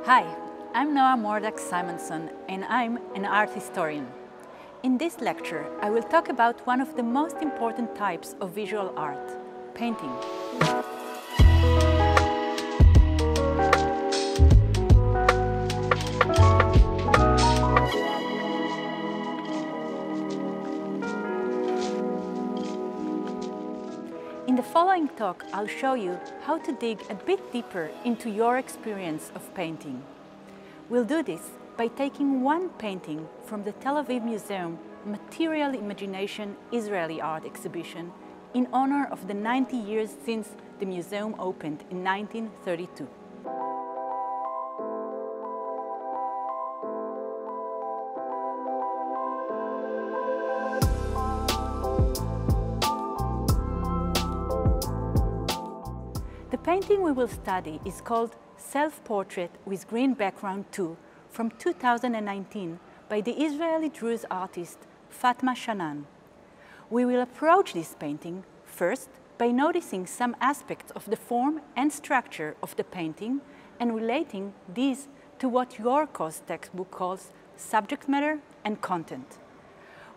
Hi, I'm Noa Morduch Simonsohn and I'm an art historian. In this lecture, I will talk about one of the most important types of visual art, painting. In the following talk, I'll show you how to dig a bit deeper into your experience of painting. We'll do this by taking one painting from the Tel-Aviv Museum Material Imagination Israeli Art Exhibition in honor of the 90 years since the museum opened in 1932. The painting we will study is called Self-Portrait with Green Background 2 from 2019 by the Israeli Druze artist Fatma Shanan. We will approach this painting first by noticing some aspects of the form and structure of the painting and relating these to what your course textbook calls subject matter and content.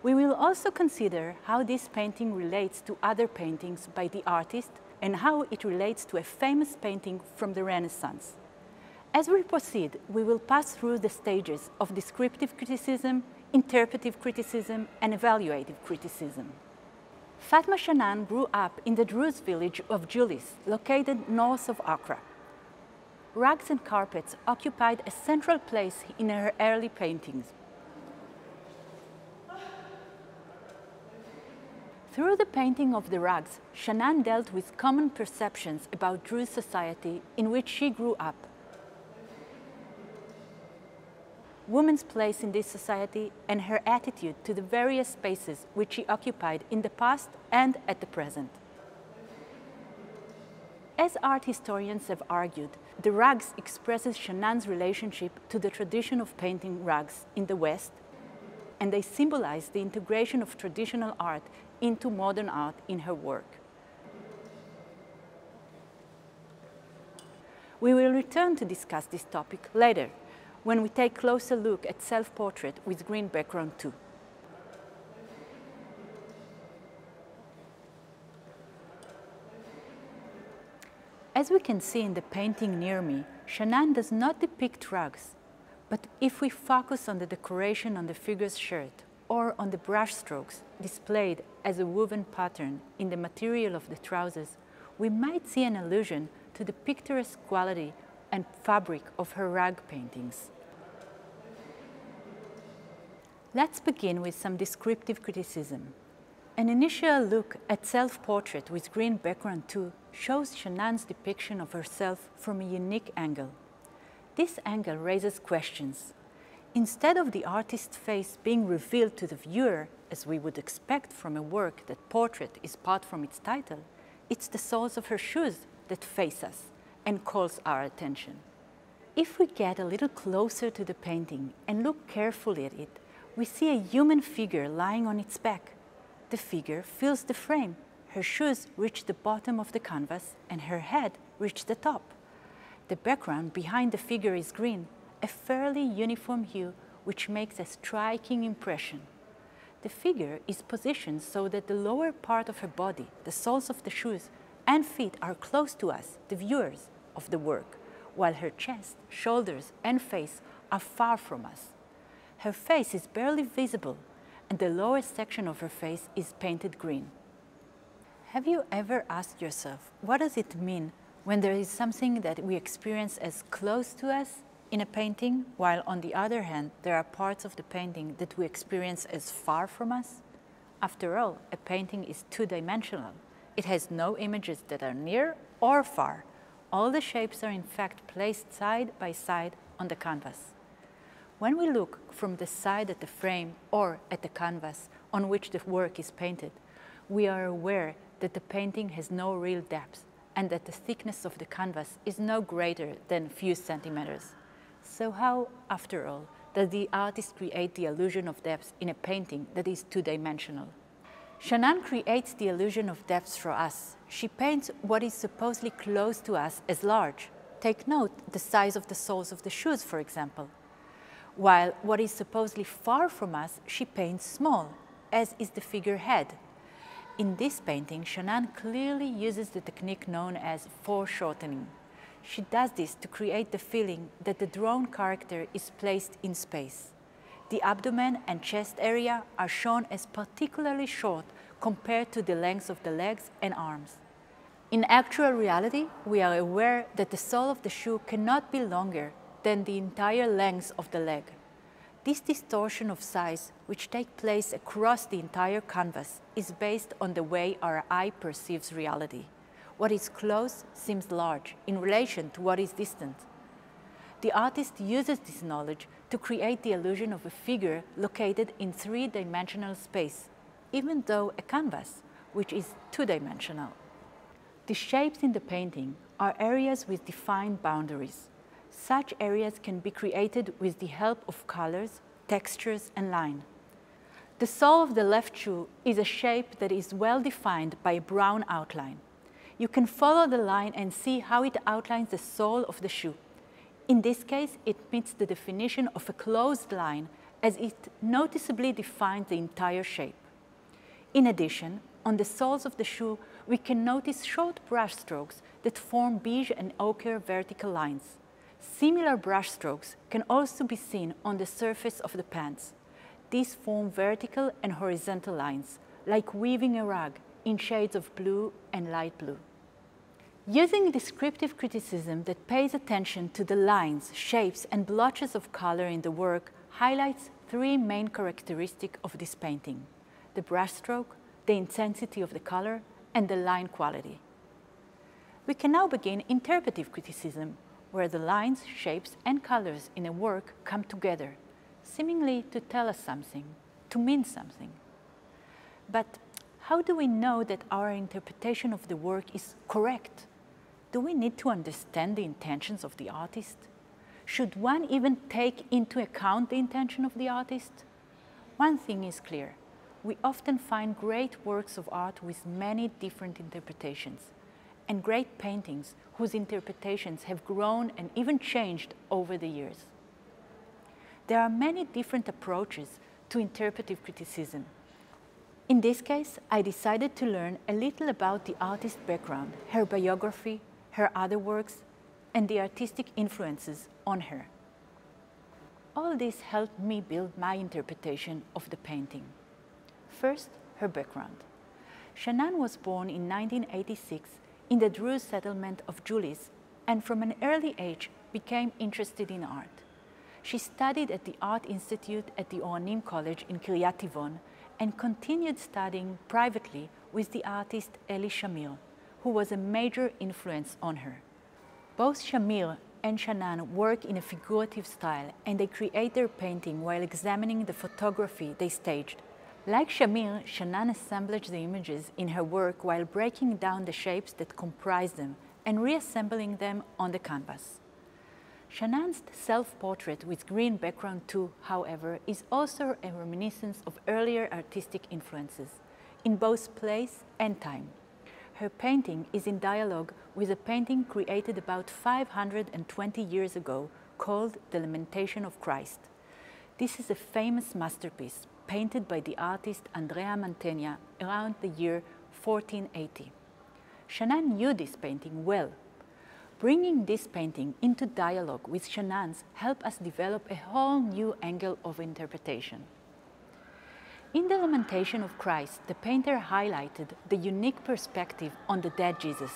We will also consider how this painting relates to other paintings by the artist and how it relates to a famous painting from the Renaissance. As we proceed, we will pass through the stages of descriptive criticism, interpretive criticism, and evaluative criticism. Fatma Shanan grew up in the Druze village of Julis, located north of Accra. Rugs and carpets occupied a central place in her early paintings. Through the painting of the rugs, Shanan dealt with common perceptions about Druze society in which she grew up. Woman's place in this society and her attitude to the various spaces which she occupied in the past and at the present. As art historians have argued, the rugs expresses Shanan's relationship to the tradition of painting rugs in the West, and they symbolize the integration of traditional art into modern art in her work. We will return to discuss this topic later, when we take a closer look at Self-Portrait with Green Background 2. As we can see in the painting near me, Shanan does not depict rugs, but if we focus on the decoration on the figure's shirt or on the brush strokes displayed as a woven pattern in the material of the trousers, we might see an allusion to the picturesque quality and fabric of her rug paintings. Let's begin with some descriptive criticism. An initial look at Self-Portrait with Green Background 2 shows Shanan's depiction of herself from a unique angle. This angle raises questions. Instead of the artist's face being revealed to the viewer, as we would expect from a work that portrait is part from its title, it's the soles of her shoes that face us and calls our attention. If we get a little closer to the painting and look carefully at it, we see a human figure lying on its back. The figure fills the frame. Her shoes reach the bottom of the canvas and her head reaches the top. The background behind the figure is green, a fairly uniform hue which makes a striking impression. The figure is positioned so that the lower part of her body, the soles of the shoes and feet are close to us, the viewers of the work, while her chest, shoulders and face are far from us. Her face is barely visible and the lower section of her face is painted green. Have you ever asked yourself, what does it mean when there is something that we experience as close to us in a painting, while on the other hand, there are parts of the painting that we experience as far from us? After all, a painting is two-dimensional. It has no images that are near or far. All the shapes are in fact placed side by side on the canvas. When we look from the side at the frame or at the canvas on which the work is painted, we are aware that the painting has no real depth and that the thickness of the canvas is no greater than a few centimeters. So how, after all, does the artist create the illusion of depth in a painting that is two-dimensional? Shanan creates the illusion of depth for us. She paints what is supposedly close to us as large. Take note the size of the soles of the shoes, for example. While what is supposedly far from us, she paints small, as is the figurehead. In this painting, Shanan clearly uses the technique known as foreshortening. She does this to create the feeling that the drawn character is placed in space. The abdomen and chest area are shown as particularly short compared to the length of the legs and arms. In actual reality, we are aware that the sole of the shoe cannot be longer than the entire length of the leg. This distortion of size, which takes place across the entire canvas, is based on the way our eye perceives reality. What is close seems large in relation to what is distant. The artist uses this knowledge to create the illusion of a figure located in three-dimensional space, even though a canvas, which is two-dimensional. The shapes in the painting are areas with defined boundaries. Such areas can be created with the help of colors, textures, and line. The sole of the left shoe is a shape that is well defined by a brown outline. You can follow the line and see how it outlines the sole of the shoe. In this case, it meets the definition of a closed line as it noticeably defines the entire shape. In addition, on the soles of the shoe, we can notice short brush strokes that form beige and ochre vertical lines. Similar brush strokes can also be seen on the surface of the pants. These form vertical and horizontal lines, like weaving a rug in shades of blue and light blue. Using descriptive criticism that pays attention to the lines, shapes, and blotches of color in the work highlights three main characteristics of this painting: the brushstroke, the intensity of the color, and the line quality. We can now begin interpretive criticism, where the lines, shapes, and colors in a work come together, seemingly to tell us something, to mean something. But how do we know that our interpretation of the work is correct? Do we need to understand the intentions of the artist? Should one even take into account the intention of the artist? One thing is clear. We often find great works of art with many different interpretations, and great paintings whose interpretations have grown and even changed over the years. There are many different approaches to interpretive criticism. In this case, I decided to learn a little about the artist's background, her biography, her other works, and the artistic influences on her. All this helped me build my interpretation of the painting. First, her background. Shanan was born in 1986 in the Druze settlement of Julis, and from an early age became interested in art. She studied at the Art Institute at the Oranim College in Kiryat Tivon and continued studying privately with the artist Eli Shamir, who was a major influence on her. Both Shamir and Shanan work in a figurative style, and they create their painting while examining the photography they staged. Like Shamir, Shanan assembles the images in her work while breaking down the shapes that comprise them and reassembling them on the canvas. Shanan's self-portrait with green background too, however, is also a reminiscence of earlier artistic influences, in both place and time. Her painting is in dialogue with a painting created about 520 years ago called The Lamentation of Christ. This is a famous masterpiece painted by the artist Andrea Mantegna around the year 1480. Shanan knew this painting well. Bringing this painting into dialogue with Shanan's helped us develop a whole new angle of interpretation. In The Lamentation of Christ, the painter highlighted the unique perspective on the dead Jesus.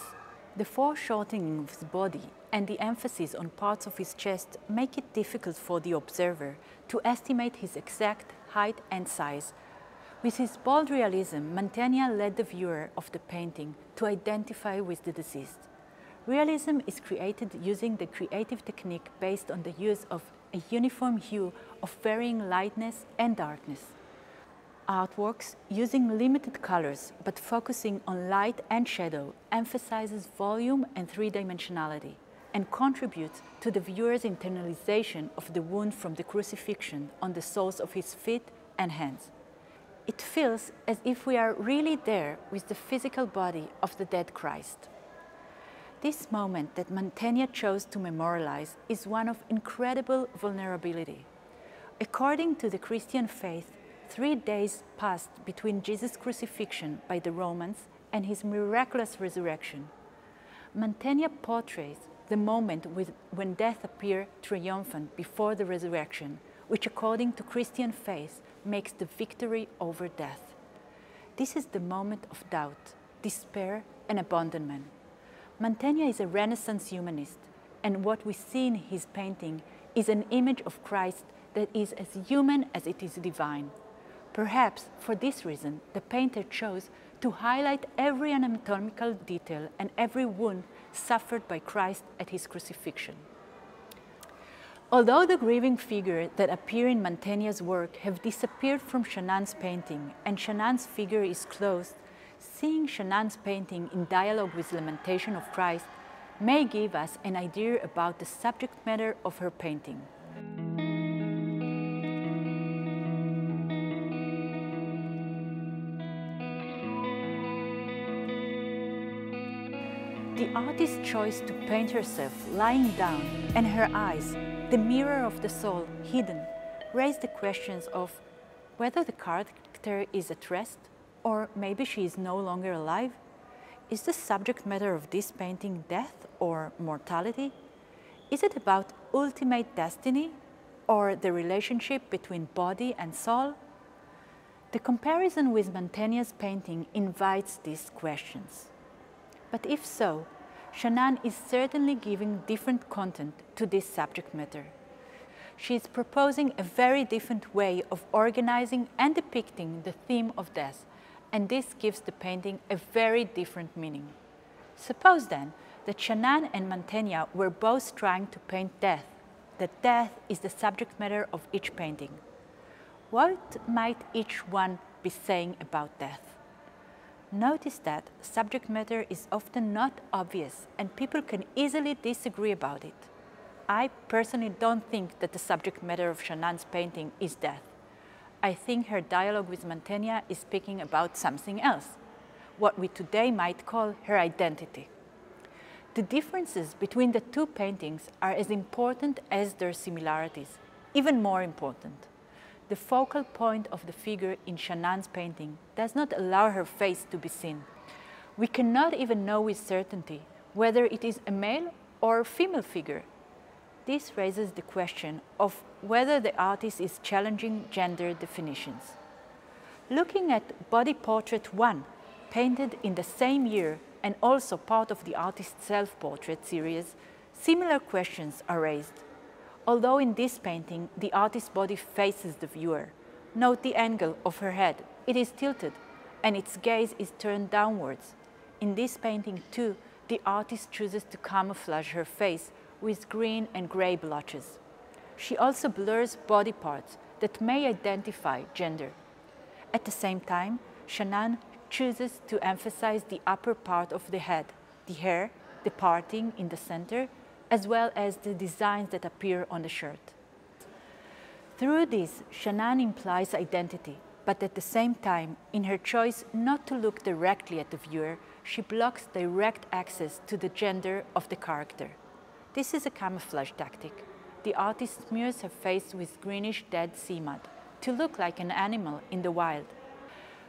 The foreshortening of his body and the emphasis on parts of his chest make it difficult for the observer to estimate his exact height and size. With his bold realism, Mantegna led the viewer of the painting to identify with the deceased. Realism is created using the creative technique based on the use of a uniform hue of varying lightness and darkness. Artworks using limited colors but focusing on light and shadow emphasizes volume and three-dimensionality and contributes to the viewer's internalization of the wound from the crucifixion on the soles of his feet and hands. It feels as if we are really there with the physical body of the dead Christ. This moment that Mantegna chose to memorialize is one of incredible vulnerability. According to the Christian faith, 3 days passed between Jesus' crucifixion by the Romans and his miraculous resurrection. Mantegna portrays the moment when death appeared triumphant before the resurrection, which according to Christian faith makes the victory over death. This is the moment of doubt, despair, and abandonment. Mantegna is a Renaissance humanist, and what we see in his painting is an image of Christ that is as human as it is divine. Perhaps for this reason, the painter chose to highlight every anatomical detail and every wound suffered by Christ at his crucifixion. Although the grieving figures that appear in Mantegna's work have disappeared from Chanan's painting and Chanan's figure is closed, seeing Chanan's painting in dialogue with the Lamentation of Christ may give us an idea about the subject matter of her painting. The artist's choice to paint herself lying down and her eyes, the mirror of the soul, hidden, raise the questions of whether the character is at rest or maybe she is no longer alive. Is the subject matter of this painting death or mortality? Is it about ultimate destiny or the relationship between body and soul? The comparison with Mantegna's painting invites these questions. But if so, Shanan is certainly giving different content to this subject matter. She is proposing a very different way of organizing and depicting the theme of death, and this gives the painting a very different meaning. Suppose then that Shanan and Mantegna were both trying to paint death, that death is the subject matter of each painting. What might each one be saying about death? Notice that subject matter is often not obvious and people can easily disagree about it. I personally don't think that the subject matter of Shanan's painting is death. I think her dialogue with Mantegna is speaking about something else, what we today might call her identity. The differences between the two paintings are as important as their similarities, even more important. The focal point of the figure in Shanan's painting does not allow her face to be seen. We cannot even know with certainty whether it is a male or female figure. This raises the question of whether the artist is challenging gender definitions. Looking at Body Portrait 1, painted in the same year and also part of the artist's self-portrait series, similar questions are raised. Although in this painting, the artist's body faces the viewer. Note the angle of her head. It is tilted, and its gaze is turned downwards. In this painting, too, the artist chooses to camouflage her face with green and gray blotches. She also blurs body parts that may identify gender. At the same time, Shanan chooses to emphasize the upper part of the head, the hair, the parting in the center, as well as the designs that appear on the shirt. Through this, Shanan implies identity, but at the same time, in her choice not to look directly at the viewer, she blocks direct access to the gender of the character. This is a camouflage tactic. The artist smears her face with greenish dead sea mud to look like an animal in the wild.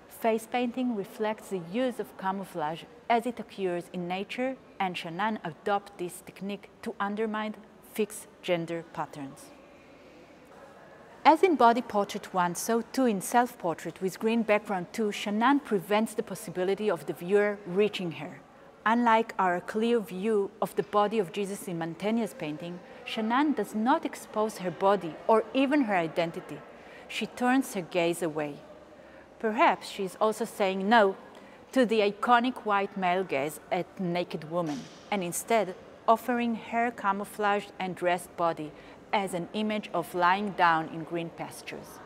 Face painting reflects the use of camouflage as it occurs in nature, and Shanan adopts this technique to undermine fixed gender patterns. As in Body Portrait 1, so too in Self-Portrait with green background 2, Shanan prevents the possibility of the viewer reaching her. Unlike our clear view of the body of Jesus in Mantegna's painting, Shanan does not expose her body or even her identity. She turns her gaze away. Perhaps she is also saying no to the iconic white male gaze at naked woman, and instead offering her camouflaged and dressed body as an image of lying down in green pastures.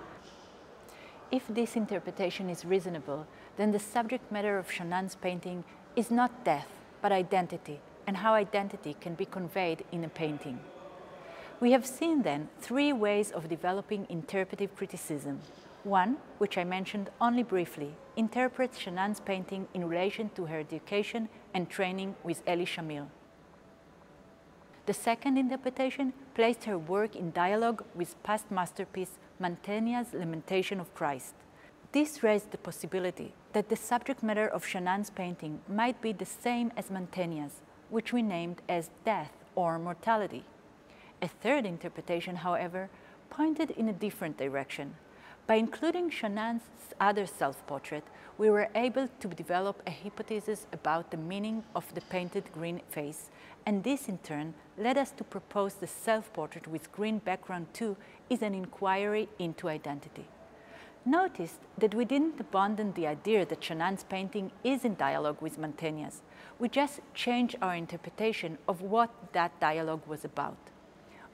If this interpretation is reasonable, then the subject matter of Shanan's painting is not death, but identity, and how identity can be conveyed in a painting. We have seen then 3 ways of developing interpretive criticism. One, which I mentioned only briefly, interprets Shanan's painting in relation to her education and training with Elie Shamir. The second interpretation placed her work in dialogue with past masterpiece Mantegna's Lamentation of Christ. This raised the possibility that the subject matter of Shanan's painting might be the same as Mantegna's, which we named as death or mortality. A third interpretation, however, pointed in a different direction. By including Shanan's other self-portrait, we were able to develop a hypothesis about the meaning of the painted green face, and this in turn led us to propose the self-portrait with green background too is an inquiry into identity. Notice that we didn't abandon the idea that Shanan's painting is in dialogue with Mantegna's. We just changed our interpretation of what that dialogue was about.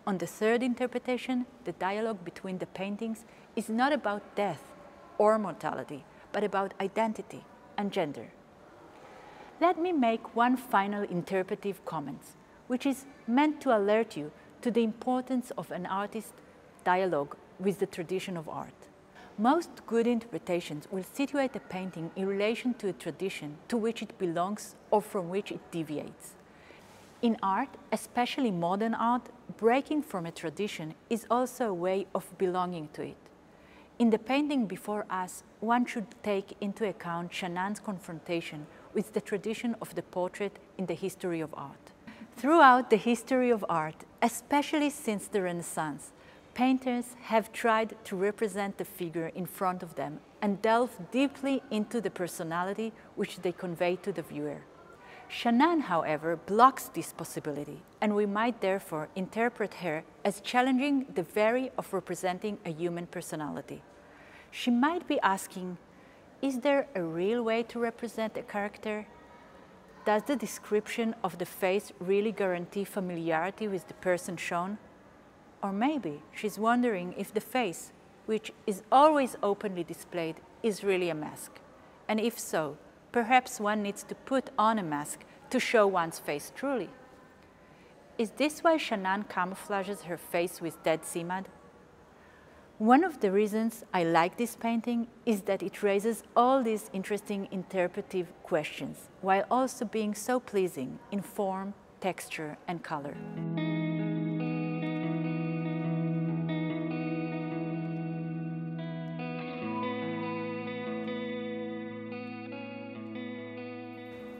On the third interpretation, the dialogue between the paintings is not about death or mortality, but about identity and gender. Let me make one final interpretive comment, which is meant to alert you to the importance of an artist's dialogue with the tradition of art. Most good interpretations will situate a painting in relation to a tradition to which it belongs or from which it deviates. In art, especially modern art, breaking from a tradition is also a way of belonging to it. In the painting before us, one should take into account Shanan's confrontation with the tradition of the portrait in the history of art. Throughout the history of art, especially since the Renaissance, painters have tried to represent the figure in front of them and delve deeply into the personality which they convey to the viewer. Shanan, however, blocks this possibility, and we might therefore interpret her as challenging the very of representing a human personality. She might be asking, is there a real way to represent a character? Does the description of the face really guarantee familiarity with the person shown? Or maybe she's wondering if the face, which is always openly displayed, is really a mask. And if so, perhaps one needs to put on a mask to show one's face truly. Is this why Shanan camouflages her face with dead sea mud? One of the reasons I like this painting is that it raises all these interesting interpretive questions, while also being so pleasing in form, texture, and color.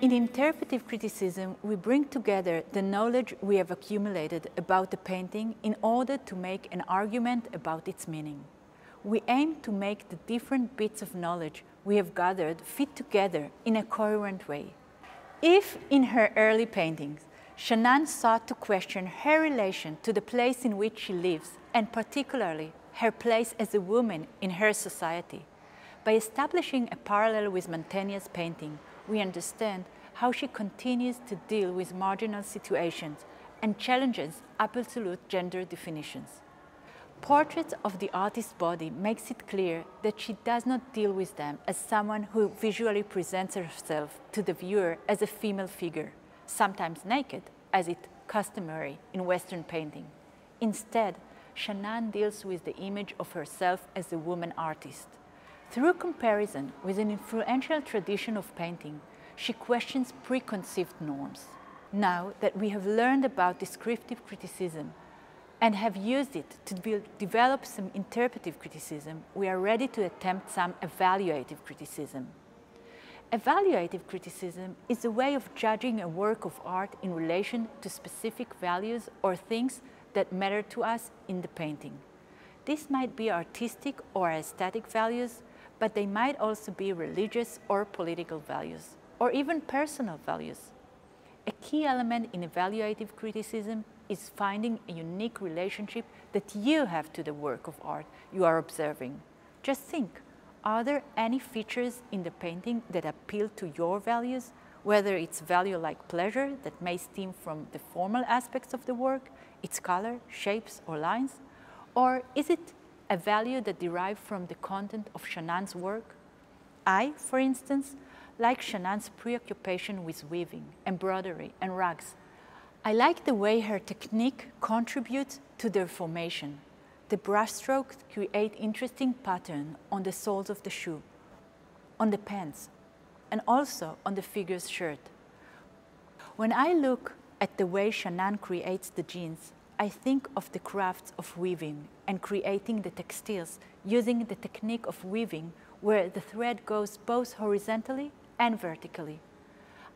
In interpretive criticism, we bring together the knowledge we have accumulated about the painting in order to make an argument about its meaning. We aim to make the different bits of knowledge we have gathered fit together in a coherent way. If in her early paintings, Shanan sought to question her relation to the place in which she lives, and particularly her place as a woman in her society, by establishing a parallel with Mantegna's painting, we understand how she continues to deal with marginal situations and challenges absolute gender definitions. Portraits of the artist's body makes it clear that she does not deal with them as someone who visually presents herself to the viewer as a female figure, sometimes naked, as is customary in Western painting. Instead, Shanan deals with the image of herself as a woman artist. Through comparison with an influential tradition of painting, she questions preconceived norms. Now that we have learned about descriptive criticism and have used it to develop some interpretive criticism, we are ready to attempt some evaluative criticism. Evaluative criticism is a way of judging a work of art in relation to specific values or things that matter to us in the painting. This might be artistic or aesthetic values, but they might also be religious or political values, or even personal values. A key element in evaluative criticism is finding a unique relationship that you have to the work of art you are observing. Just think, are there any features in the painting that appeal to your values, whether it's value like pleasure that may stem from the formal aspects of the work, its color, shapes, or lines? Or is it a value that derives from the content of Shanan's work? I, for instance, like Shanan's preoccupation with weaving, embroidery, and rugs. I like the way her technique contributes to their formation. The brushstrokes create interesting patterns on the soles of the shoe, on the pants, and also on the figure's shirt. When I look at the way Shanan creates the jeans, I think of the crafts of weaving and creating the textiles using the technique of weaving where the thread goes both horizontally and vertically.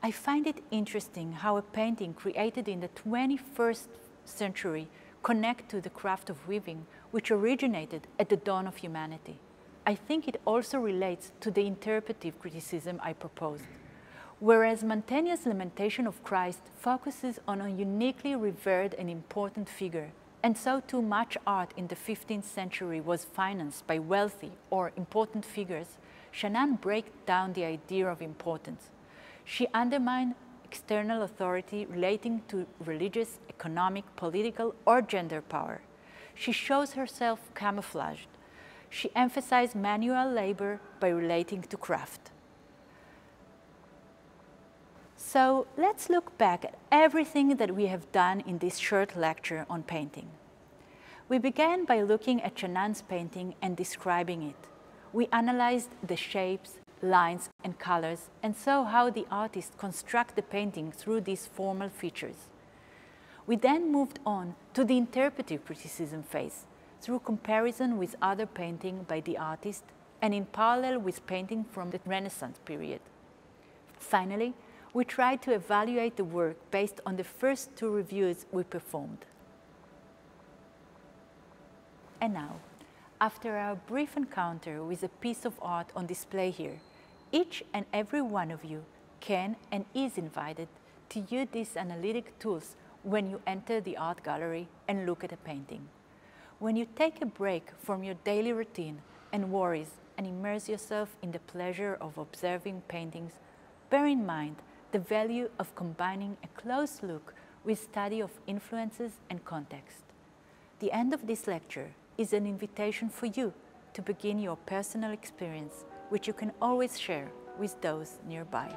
I find it interesting how a painting created in the 21st century connects to the craft of weaving, which originated at the dawn of humanity. I think it also relates to the interpretive criticism I proposed. Whereas Mantegna's Lamentation of Christ focuses on a uniquely revered and important figure, and so too much art in the 15th century was financed by wealthy or important figures, Shanan breaks down the idea of importance. She undermined external authority relating to religious, economic, political, or gender power. She shows herself camouflaged. She emphasized manual labor by relating to craft. So let's look back at everything that we have done in this short lecture on painting. We began by looking at Shanan's painting and describing it. We analyzed the shapes, lines, and colors, and saw how the artist constructs the painting through these formal features. We then moved on to the interpretive criticism phase, through comparison with other painting by the artist and in parallel with painting from the Renaissance period. Finally, we tried to evaluate the work based on the first two reviews we performed. And now, after our brief encounter with a piece of art on display here, each and every one of you can and is invited to use these analytic tools when you enter the art gallery and look at a painting. When you take a break from your daily routine and worries and immerse yourself in the pleasure of observing paintings, bear in mind the value of combining a close look with study of influences and context. The end of this lecture is an invitation for you to begin your personal experience, which you can always share with those nearby.